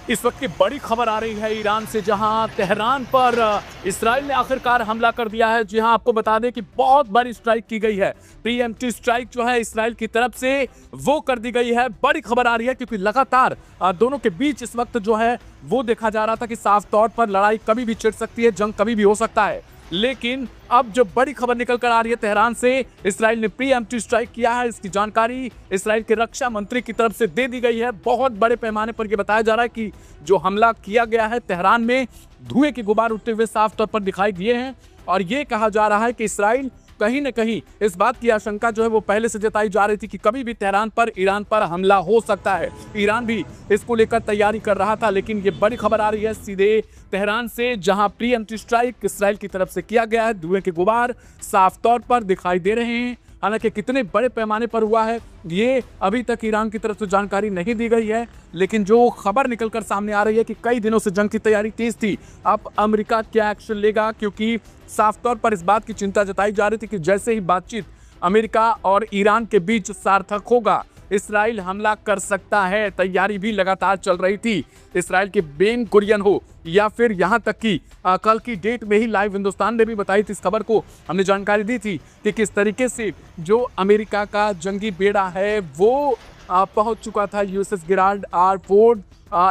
इस वक्त की बड़ी खबर आ रही है ईरान से, जहां तेहरान पर इसराइल ने आखिरकार हमला कर दिया है। जी हां, आपको बता दें कि बहुत बड़ी स्ट्राइक की गई है। प्रीएम्प्टिव स्ट्राइक जो है इसराइल की तरफ से वो कर दी गई है। बड़ी खबर आ रही है क्योंकि लगातार दोनों के बीच इस वक्त जो है वो देखा जा रहा था कि साफ तौर पर लड़ाई कभी भी छिड़ सकती है, जंग कभी भी हो सकता है। लेकिन अब जो बड़ी खबर निकल कर आ रही है तेहरान से, इसराइल ने प्रीएम्प्टिव स्ट्राइक किया है। इसकी जानकारी इसराइल के रक्षा मंत्री की तरफ से दे दी गई है। बहुत बड़े पैमाने पर यह बताया जा रहा है कि जो हमला किया गया है तेहरान में, धुएं के गुबार उठते हुए साफ तौर पर दिखाई दिए हैं। और यह कहा जा रहा है कि इसराइल कहीं न कहीं इस बात की आशंका जो है वो पहले से जताई जा रही थी कि कभी भी तेहरान पर, ईरान पर हमला हो सकता है। ईरान भी इसको लेकर तैयारी कर रहा था, लेकिन ये बड़ी खबर आ रही है सीधे तेहरान से, जहां प्रीएम्प्टिव स्ट्राइक इसराइल की तरफ से किया गया है। धुएं के गुबार साफ तौर पर दिखाई दे रहे हैं। हालांकि कितने बड़े पैमाने पर हुआ है ये अभी तक ईरान की तरफ से जानकारी नहीं दी गई है, लेकिन जो खबर निकलकर सामने आ रही है कि कई दिनों से जंग की तैयारी तेज थी। अब अमेरिका क्या एक्शन लेगा, क्योंकि साफ तौर पर इस बात की चिंता जताई जा रही थी कि जैसे ही बातचीत अमेरिका और ईरान के बीच सार्थक होगा, इसराइल हमला कर सकता है। तैयारी भी लगातार चल रही थी। इसराइल के बेन गुरियन हो या फिर यहां तक कि कल की डेट में ही लाइव हिंदुस्तान ने भी बताई थी इस खबर को, हमने जानकारी दी थी कि किस तरीके से जो अमेरिका का जंगी बेड़ा है वो पहुंच चुका था USS Gerald R Ford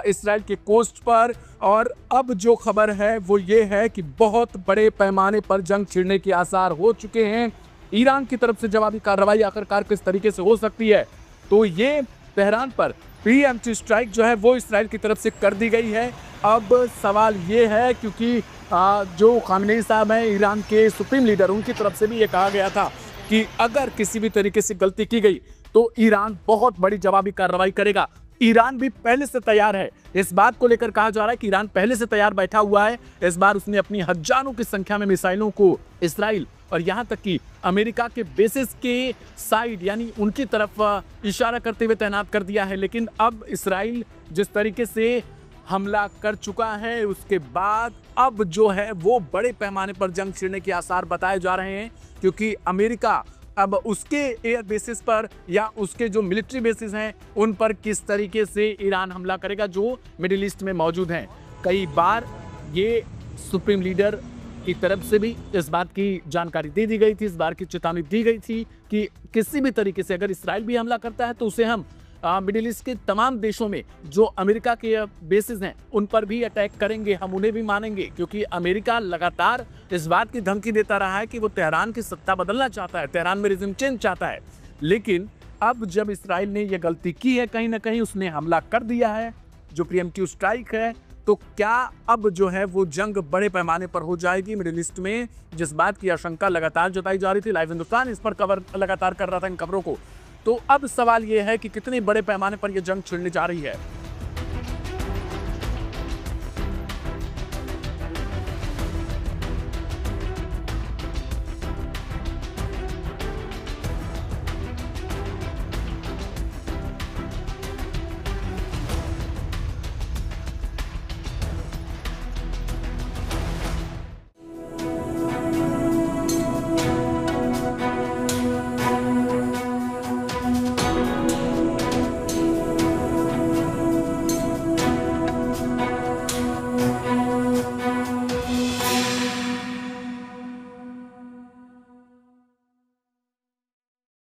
Israel के कोस्ट पर। और अब जो खबर है वो ये है कि बहुत बड़े पैमाने पर जंग छिड़ने के आसार हो चुके हैं। ईरान की तरफ से जवाबी कार्रवाई आखिरकार किस तरीके से हो सकती है, तो ये तेहरान पर प्रीएम्प्टिव स्ट्राइक जो है वो इसराइल की तरफ से कर दी गई है। अब सवाल ये है, क्योंकि जो खामेनी साहब हैं ईरान के सुप्रीम लीडर, उनकी तरफ से भी ये कहा गया था कि अगर किसी भी तरीके से गलती की गई तो ईरान बहुत बड़ी जवाबी कार्रवाई करेगा। ईरान भी पहले से तैयार है। इस बात को लेकर कहा जा रहा है कि ईरान पहले से तैयार बैठा हुआ है। इस बार उसने अपनी हजारों की संख्या में मिसाइलों को इसराइल और यहां तक कि अमेरिका के बेसिस के साइड यानी उनकी तरफ इशारा करते हुए तैनात कर दिया है। लेकिन अब इसराइल जिस तरीके से हमला कर चुका है, उसके बाद अब जो है वो बड़े पैमाने पर जंग छिड़ने के आसार बताए जा रहे हैं, क्योंकि अमेरिका अब उसके एयर बेसिस पर या उसके जो मिलिट्री बेसिस हैं उन पर किस तरीके से ईरान हमला करेगा जो मिडिल ईस्ट में मौजूद हैं। कई बार ये सुप्रीम लीडर की तरफ से भी इस बात की जानकारी दे दी गई थी, इस बार की चेतावनी दी गई थी कि किसी भी तरीके से अगर इसराइल भी हमला करता है तो उसे हम मिडिल ईस्ट के तमाम देशों में जो अमेरिका के बेसिस हैं उन पर भी अटैक करेंगे, हम उन्हें भी मानेंगे। क्योंकि अमेरिका लगातार इस बात की धमकी देता रहा है कि वो तेहरान की सत्ता बदलना चाहता है, तेहरान में रिजिम चेंज चाहता है। लेकिन अब जब इसराइल ने यह गलती की है, कहीं ना कहीं उसने हमला कर दिया है, जो प्रीएम्प्टिव स्ट्राइक है, तो क्या अब जो है वो जंग बड़े पैमाने पर हो जाएगी मिडिल ईस्ट में, जिस बात की आशंका लगातार जताई जा रही थी। लाइव हिंदुस्तान इस पर कवर लगातार कर रहा था इन खबरों को। तो अब सवाल ये है कि कितने बड़े पैमाने पर यह जंग छिड़ने जा रही है।